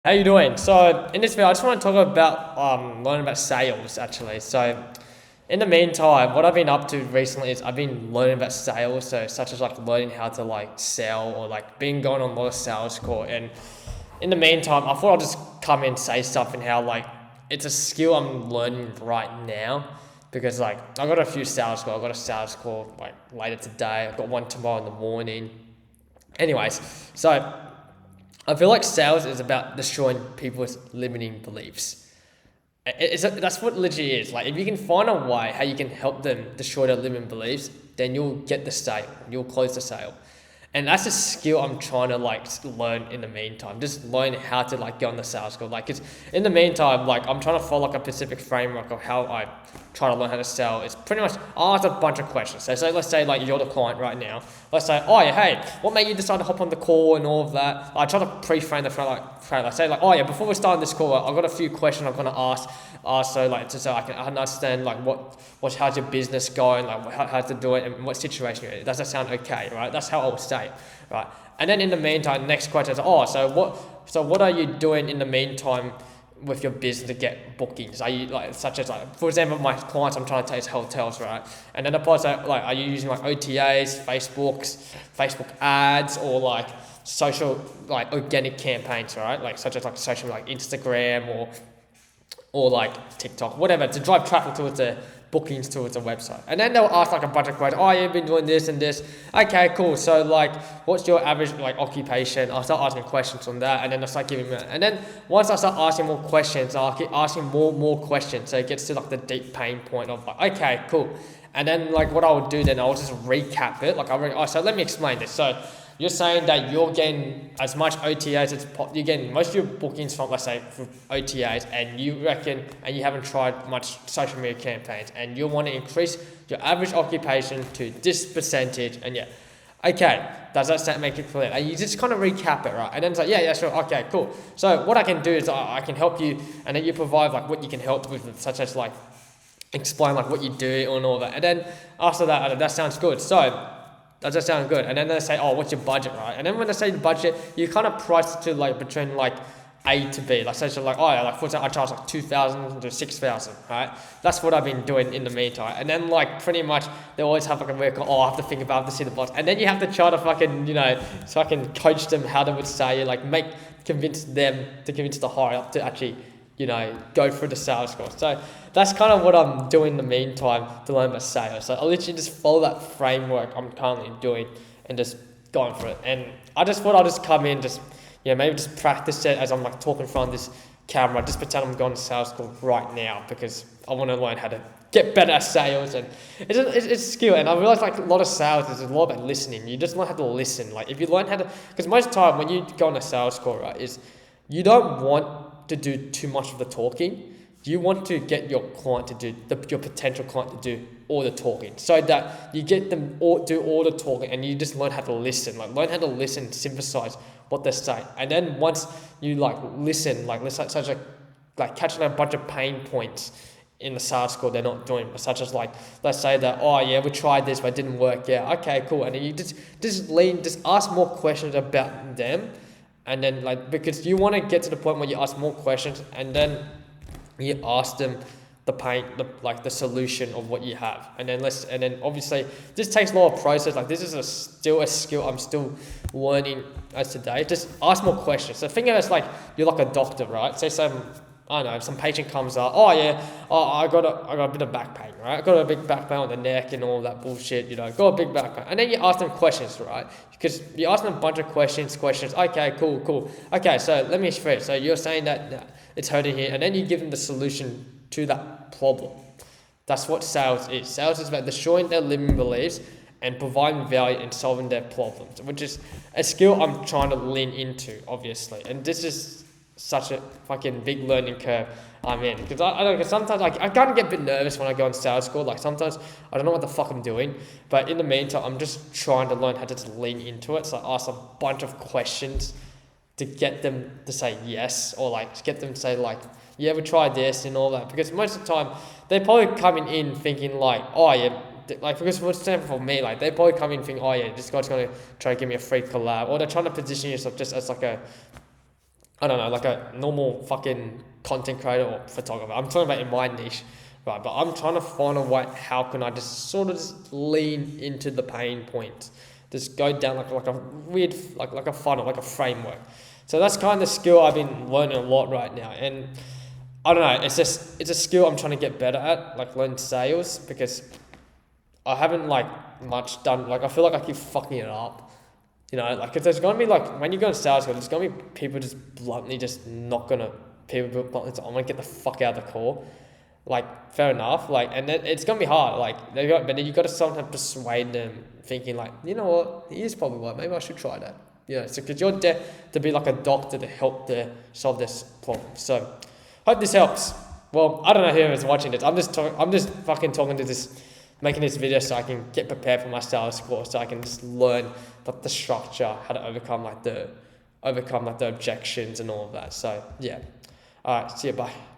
How you doing? So in this video, I just want to talk about learning about sales actually. So in the meantime, what I've been up to recently is I've been learning about sales, so such as like learning how to like sell or like being going on a lot of sales call. And in the meantime, I thought I'd just come in and say something how like it's a skill I'm learning right now because like I got a few sales calls. I got a sales call like later today. I've got one tomorrow in the morning. Anyways, so I feel like sales is about destroying people's limiting beliefs. That's what literally is. Like, if you can find a way how you can help them destroy their limiting beliefs, then you'll get the sale. You'll close the sale. And that's a skill I'm trying to like learn in the meantime. Just learn how to like get on the sales call. Like, it's in the meantime, like I'm trying to follow like a specific framework of how I try to learn how to sell. It's pretty much I ask a bunch of questions. So let's say like you're the client right now. Let's say, oh yeah, hey, what made you decide to hop on the call and all of that? I try to pre-frame the front like say like, oh yeah, before we start this call, I've got a few questions I'm gonna ask. So like so I can understand like how's your business going, like how to do it and what situation you're in. Does that sound okay, right? That's how I would say it, right? And then in the meantime, next question is, oh, so what are you doing in the meantime with your business to get bookings? Are you like such as like for example my clients I'm trying to take is hotels, right? And then the part like are you using like OTAs, Facebook ads or like social like organic campaigns, right? Like such as like social like Instagram or like TikTok, whatever, to drive traffic towards the bookings towards the website. And then they'll ask like a bunch of questions. Oh, you've been doing this and this. Okay, cool. So like, what's your average like occupation? I'll start asking questions on that, and then I'll start giving them. And then once I start asking more questions, I'll keep asking more questions. So it gets to like the deep pain point of like, okay, cool. And then like what I would do then, I'll just recap it. Like so let me explain this. So you're saying that you're getting as much OTAs as you're getting most of your bookings from, let's say, from OTAs, and you reckon, and you haven't tried much social media campaigns, and you want to increase your average occupation to this percentage, and yeah, okay, does that make it clear? And you just kind of recap it, right? And then it's like, yeah, sure, okay, cool. So what I can do is I can help you, and then you provide like what you can help with, such as like explain like what you do and all that, and then after that sounds good. So does that sound good? And then they say, oh, what's your budget, right? And then when they say the budget, you kind of price it to like between like A to B. Like say so like, oh yeah, like for example, I charge like 2,000 to 6,000, right? That's what I've been doing in the meantime. And then like pretty much they always have like a work. Oh, I have to think about, I have to see the boss. And then you have to try to fucking so I can coach them how they would say, like convince the higher up to actually go through the sales course. So that's kind of what I'm doing in the meantime to learn about sales. So I literally just follow that framework I'm currently doing and just going for it. And I just thought I'll just come in, just maybe just practice it as I'm like talking in front of this camera. Just pretend I'm going to sales school right now because I want to learn how to get better at sales, and it's a skill. And I realize like a lot of sales is a lot about listening. You just learn how to listen. Like if you learn how to, because most of the time when you go on a sales call, right, is you don't want to do too much of the talking. You want to get your client to do your potential client to do all the talking, so that you get them do all the talking, and you just learn how to listen. Like learn how to listen, synthesize what they say, and then once you listen, such like catching a bunch of pain points in the sales call they're not doing, such as like let's say that, oh yeah, we tried this but it didn't work. Yeah, okay, cool. And then you just ask more questions about them. And then because you want to get to the point where you ask more questions, and then you ask them the solution of what you have, and then obviously this takes a lot of process. Like this is still a skill I'm still learning as today. Just ask more questions. So think of it as like you're like a doctor, right? Say I don't know, some patient comes up, oh yeah, I got a bit of back pain, right? I got a big back pain on the neck and all that bullshit, got a big back pain. And then you ask them questions, right? Because you ask them a bunch of questions, okay, cool. Okay, so let me explain. So you're saying that it's hurting here, and then you give them the solution to that problem. That's what sales is. Sales is about destroying their limiting beliefs and providing value in solving their problems, which is a skill I'm trying to lean into, obviously. And this is such a fucking big learning curve I'm in, because I don't know, sometimes I kind of get a bit nervous when I go on sales school. Like sometimes I don't know what the fuck I'm doing, but in the meantime I'm just trying to learn how to just lean into it. So I ask a bunch of questions to get them to say yes, or like get them to say like, yeah, we tried this and all that, because most of the time they're probably coming in thinking like, oh yeah, like because for example for me, like they probably come in thinking, oh yeah, this guy's gonna try to give me a free collab, or they're trying to position yourself just as like I don't know, like a normal fucking content creator or photographer. I'm talking about in my niche, right? But I'm trying to find a way, how can I just sort of just lean into the pain points, just go down like a weird, like a funnel, like a framework. So that's kind of the skill I've been learning a lot right now. And I don't know, it's a skill I'm trying to get better at, like learn sales, because I haven't like much done, like I feel like I keep fucking it up. You know, like, cause there's gonna be like, when you go to sales school, there's gonna be people just bluntly just not gonna, people bluntly, I'm gonna get the fuck out of the call. Like, fair enough. Like, and then it's gonna be hard. Like, but then you gotta sometimes persuade them, thinking like, you know what, he is probably right. Maybe I should try that. You know, so because you're there to be like a doctor to help to solve this problem. So, hope this helps. Well, I don't know who is watching this. I'm just fucking talking to this, making this video so I can get prepared for my sales course, so I can just learn like the structure, how to overcome like the objections and all of that. So yeah. All right. See you. Bye.